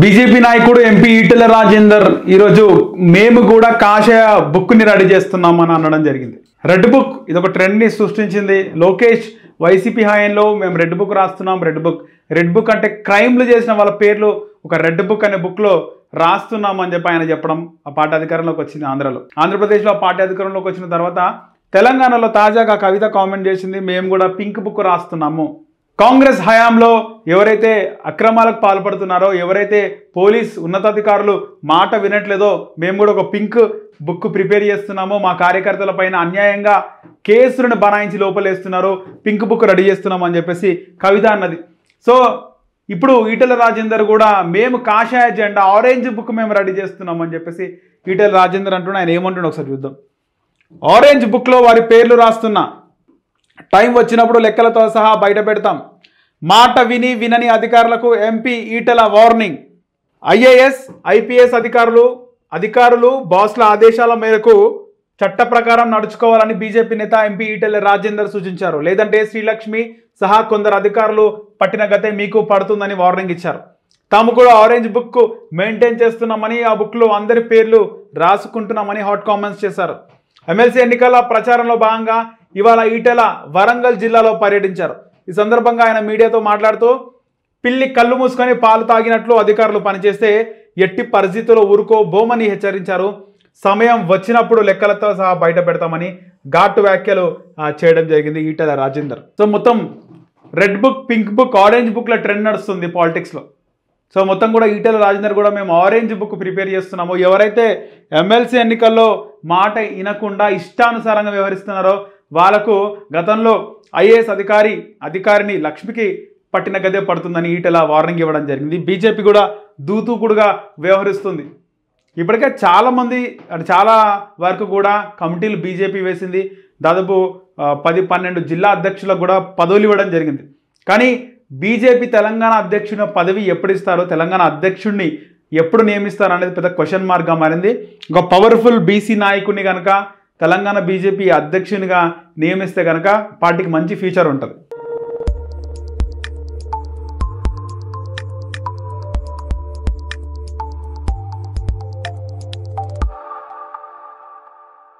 BJP నాయకుడు MP Etela Rajender ఈరోజు మేము కూడా కాషాయ బుక్ని రెడీ చేస్తున్నామని అనడం జరిగింది. రెడ్ బుక్ ఇది ఒక ట్రెండ్ని సృష్టించింది. లోకేష్ వైసీపీ హయాంలో మేము రెడ్ బుక్ రాస్తున్నాం. రెడ్ బుక్ అంటే క్రైమ్లు చేసిన వాళ్ళ పేర్లు ఒక రెడ్ బుక్ అనే బుక్లో రాస్తున్నాం అని చెప్పి ఆయన చెప్పడం ఆ పార్టీ అధికారంలోకి వచ్చింది. ఆంధ్రప్రదేశ్లో ఆ పార్టీ అధికారంలోకి వచ్చిన తర్వాత తెలంగాణలో తాజాగా కవిత కామెంట్ చేసింది, మేము కూడా పింక్ బుక్ రాస్తున్నాము. కాంగ్రెస్ హయాంలో ఎవరైతే అక్రమాలకు పాల్పడుతున్నారో, ఎవరైతే పోలీస్ ఉన్నతాధికారులు మాట వినట్లేదో మేము కూడా ఒక పింక్ బుక్ ప్రిపేర్ చేస్తున్నాము. మా కార్యకర్తల పైన అన్యాయంగా కేసులను బనాయించి లోపలేస్తున్నారు, పింక్ బుక్ రెడీ చేస్తున్నాము అని చెప్పేసి కవిత అన్నది. సో ఇప్పుడు ఈటెల రాజేందర్ కూడా మేము కాషాయ జెండా ఆరెంజ్ బుక్ మేము రెడీ చేస్తున్నాం అని చెప్పేసి ఈటెల రాజేందర్ అంటున్నా. ఆయన ఏమంటున్నా ఒకసారి చూద్దాం. ఆరెంజ్ బుక్లో వారి పేర్లు రాస్తున్నా, టైం వచ్చినప్పుడు లెక్కలతో సహా బయట పెడతాం. మాట వినని అధికారులకు MP Etela warning. IAS IPS అధికారులు బాస్ల ఆదేశాల మేరకు చట్ట ప్రకారం నడుచుకోవాలని బీజేపీ నేత ఎంపీ ఈటెల రాజేందర్ సూచించారు. లేదంటే శ్రీలక్ష్మి సహా కొందరు అధికారులు పట్టిన గతే మీకు పడుతుందని వార్నింగ్ ఇచ్చారు. తాము కూడా ఆరెంజ్ బుక్ మెయింటైన్ చేస్తున్నామని, ఆ బుక్లో అందరి పేర్లు రాసుకుంటున్నామని హాట్ కామెంట్స్ చేశారు. ఎమ్మెల్సీ ఎన్నికల ప్రచారంలో భాగంగా ఇవాళ ఈటెల వరంగల్ జిల్లాలో పర్యటించారు. ఈ సందర్భంగా ఆయన మీడియాతో మాట్లాడుతూ, పిల్లి కళ్ళు మూసుకొని పాలు తాగినట్లు అధికారులు పనిచేస్తే ఎట్టి పరిస్థితుల్లో ఊరుకోబోమని హెచ్చరించారు. సమయం వచ్చినప్పుడు లెక్కలతో సహా బయట పెడతామని ఘాటు వ్యాఖ్యలు చేయడం జరిగింది ఈటెల రాజేందర్. సో మొత్తం red book, pink book, orange బుక్ల ట్రెండ్ నడుస్తుంది పాలిటిక్స్లో. సో మొత్తం కూడా ఈటెల రాజేందర్ కూడా మేము ఆరెంజ్ బుక్ ప్రిపేర్ చేస్తున్నాము. ఎవరైతే ఎమ్మెల్సీ ఎన్నికల్లో మాట వినకుండా ఇష్టానుసారంగా వ్యవహరిస్తున్నారో వాళ్లకు గతంలో ఐఏఎస్ అధికారిని లక్ష్మికి పట్టిన గదే పడుతుందని ఈటెల వార్నింగ్ ఇవ్వడం జరిగింది. బీజేపీ కూడా దూకుడుగా వ్యవహరిస్తుంది. ఇప్పటికే చాలామంది చాలా వరకు కూడా కమిటీలు బీజేపీ వేసింది. దాదాపు 10-12 జిల్లా అధ్యక్షులకు కూడా పదవులు ఇవ్వడం జరిగింది. కానీ బీజేపీ తెలంగాణ అధ్యక్షుని పదవి ఎప్పుడు ఇస్తారో, తెలంగాణ అధ్యక్షుడిని ఎప్పుడు నియమిస్తారు అనేది పెద్ద క్వశ్చన్ మార్క్గా మారింది. ఒక పవర్ఫుల్ బీసీ నాయకుడిని కనుక తెలంగాణ బీజేపీ అధ్యక్షునిగా నియమిస్తే కనుక పార్టీకి మంచి ఫ్యూచర్ ఉంటుంది.